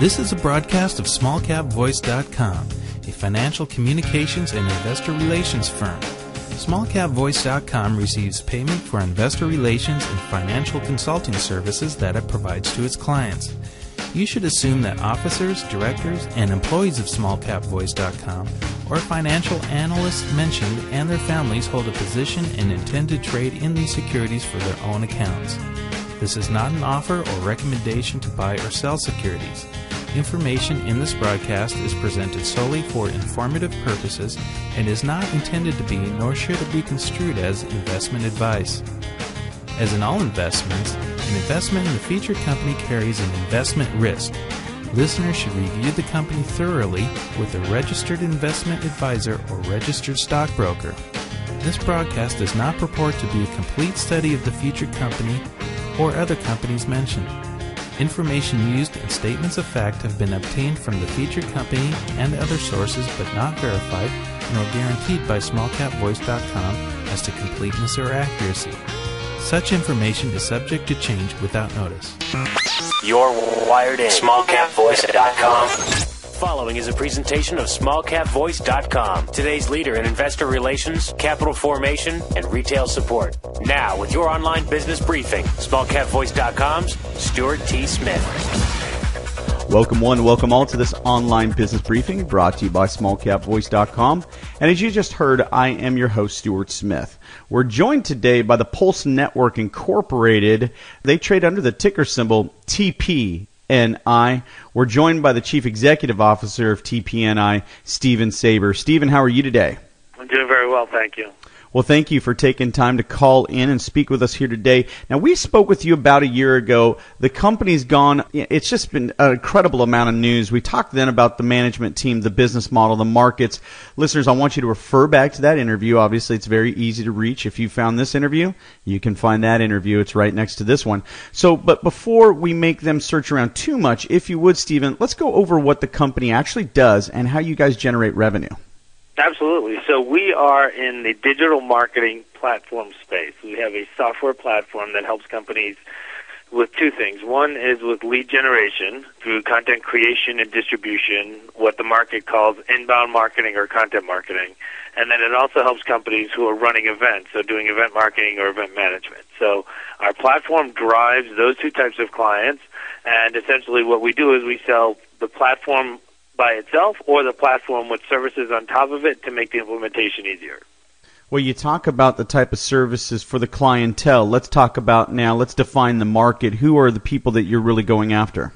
This is a broadcast of SmallCapVoice.com, a financial communications and investor relations firm. SmallCapVoice.com receives payment for investor relations and financial consulting services that it provides to its clients. You should assume that officers, directors, and employees of SmallCapVoice.com or financial analysts mentioned and their families hold a position and intend to trade in these securities for their own accounts. This is not an offer or recommendation to buy or sell securities. Information in this broadcast is presented solely for informative purposes and is not intended to be, nor should it be construed as, investment advice. As in all investments, an investment in the featured company carries an investment risk. Listeners should review the company thoroughly with a registered investment advisor or registered stockbroker. This broadcast does not purport to be a complete study of the featured company or other companies mentioned. Information used and statements of fact have been obtained from the featured company and other sources but not verified nor guaranteed by SmallCapVoice.com as to completeness or accuracy. Such information is subject to change without notice. You're wired in. SmallCapVoice.com. Following is a presentation of SmallCapVoice.com, today's leader in investor relations, capital formation, and retail support. Now, with your online business briefing, SmallCapVoice.com's Stuart T. Smith. Welcome one, welcome all to this online business briefing brought to you by SmallCapVoice.com. And as you just heard, I am your host, Stuart Smith. We're joined today by the Pulse Network Incorporated. They trade under the ticker symbol TPNI. We're joined by the Chief Executive Officer of TPNI, Stephen Saber. Stephen, how are you today? I'm doing very well, thank you. Well, thank you for taking time to call in and speak with us here today. Now, we spoke with you about a year ago. The company's gone. It's just been an incredible amount of news. We talked then about the management team, the business model, the markets. Listeners, I want you to refer back to that interview. Obviously, it's very easy to reach. If you found this interview, you can find that interview. It's right next to this one. So, but before we make them search around too much, if you would, Stephen, let's go over what the company actually does and how you guys generate revenue. Absolutely. So we are in the digital marketing platform space. We have a software platform that helps companies with two things. One is with lead generation through content creation and distribution, what the market calls inbound marketing or content marketing. And then it also helps companies who are running events, so doing event marketing or event management. So our platform drives those two types of clients, and essentially what we do is we sell the platform by itself or the platform with services on top of it to make the implementation easier. Well, you talk about the type of services for the clientele. Let's talk about now, let's define the market. Who are the people that you're really going after?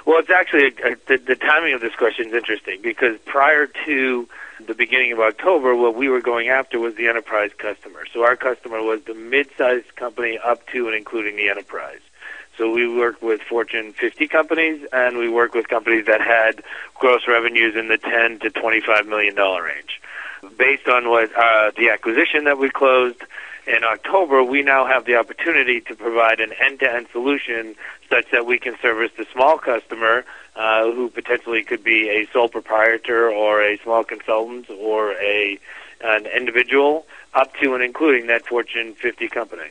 Well, it's actually, the timing of this question is interesting because prior to the beginning of October, what we were going after was the enterprise customer. So our customer was the mid-sized company up to and including the enterprise. So we work with Fortune 50 companies, and we work with companies that had gross revenues in the $10 to $25 million range. Based on what the acquisition that we closed in October, we now have the opportunity to provide an end-to-end solution such that we can service the small customer who potentially could be a sole proprietor or a small consultant or an individual up to and including that Fortune 50 company.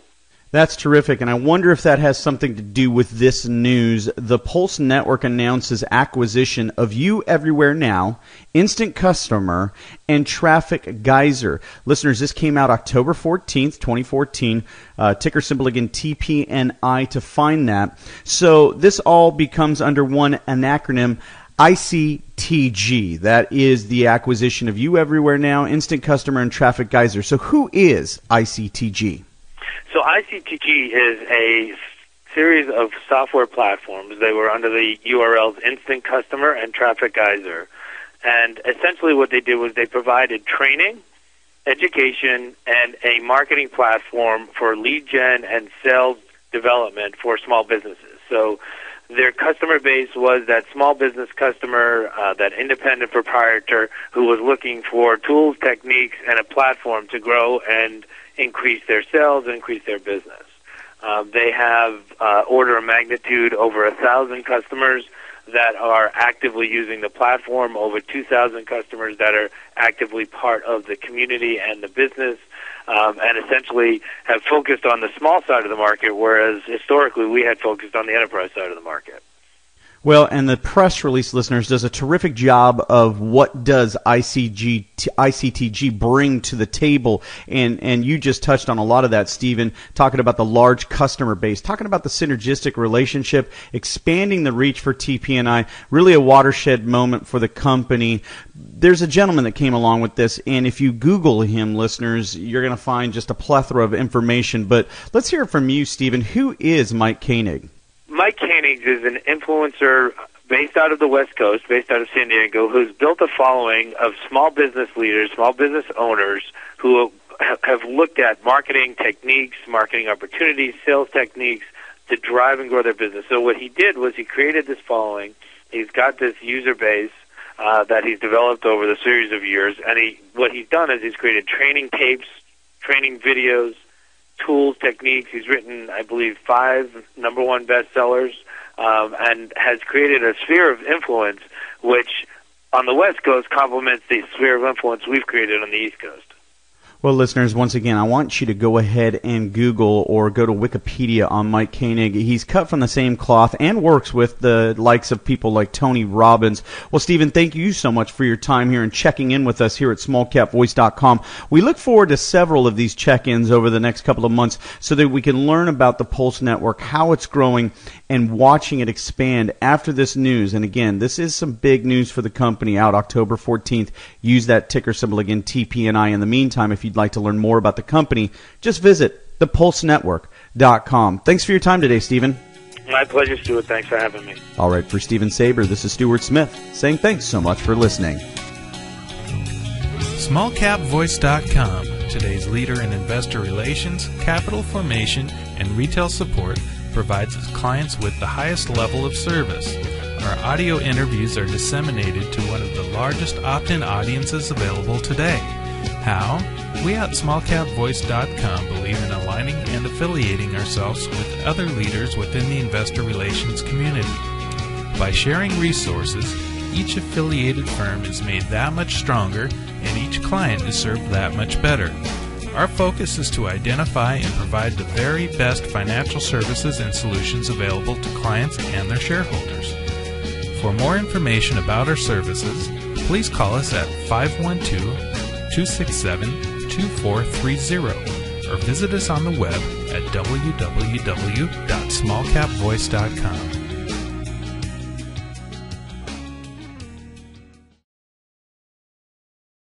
That's terrific, and I wonder if that has something to do with this news. The Pulse Network announces acquisition of You Everywhere Now, Instant Customer, and Traffic Geyser. Listeners, this came out October 14th, 2014. Ticker symbol again, TPNI to find that. So this all becomes under an acronym, ICTG. That is the acquisition of You Everywhere Now, Instant Customer, and Traffic Geyser. So who is ICTG? So ICTG is a series of software platforms. They were under the URLs Instant Customer and Traffic Geyser. And essentially what they did was they provided training, education, and a marketing platform for lead gen and sales development for small businesses. So their customer base was that small business customer, that independent proprietor who was looking for tools, techniques, and a platform to grow and increase their sales and increase their business. They have order of magnitude over 1,000 customers that are actively using the platform, over 2,000 customers that are actively part of the community and the business, and essentially have focused on the small side of the market, whereas historically we had focused on the enterprise side of the market. Well, and the press release, listeners, does a terrific job of what does ICTG bring to the table. And you just touched on a lot of that, Stephen, talking about the large customer base, talking about the synergistic relationship, expanding the reach for TPNI, really a watershed moment for the company. There's a gentleman that came along with this, and if you Google him, listeners, you're going to find just a plethora of information. But let's hear from you, Stephen. Who is Mike Koenig? Mike Koenig is an influencer based out of the West Coast, based out of San Diego, who's built a following of small business leaders, small business owners who have looked at marketing techniques, marketing opportunities, sales techniques to drive and grow their business. So what he did was he created this following. He's got this user base that he's developed over the series of years, and what he's done is he's created training tapes, training videos, tools, techniques. He's written, I believe, 5 #1 bestsellers, and has created a sphere of influence which on the West Coast complements the sphere of influence we've created on the East Coast. Well, listeners, once again, I want you to go ahead and Google or go to Wikipedia on Mike Koenig. He's cut from the same cloth and works with the likes of people like Tony Robbins. Well, Stephen, thank you so much for your time here and checking in with us here at SmallCapVoice.com. We look forward to several of these check-ins over the next couple of months so that we can learn about the Pulse Network, how it's growing, and watching it expand after this news. And again, this is some big news for the company out October 14th. Use that ticker symbol again, TPNI. In the meantime, if you'd like to learn more about the company, just visit thepulsenetwork.com. Thanks for your time today, Stephen. My pleasure, Stuart. Thanks for having me. All right, for Stephen Saber, this is Stuart Smith saying thanks so much for listening. SmallCapVoice.com, today's leader in investor relations, capital formation, and retail support, provides its clients with the highest level of service. Our audio interviews are disseminated to one of the largest opt-in audiences available today. How? We at SmallCapVoice.com believe in aligning and affiliating ourselves with other leaders within the investor relations community. By sharing resources, each affiliated firm is made that much stronger and each client is served that much better. Our focus is to identify and provide the very best financial services and solutions available to clients and their shareholders. For more information about our services, please call us at 512-267-2430 or visit us on the web at www.smallcapvoice.com.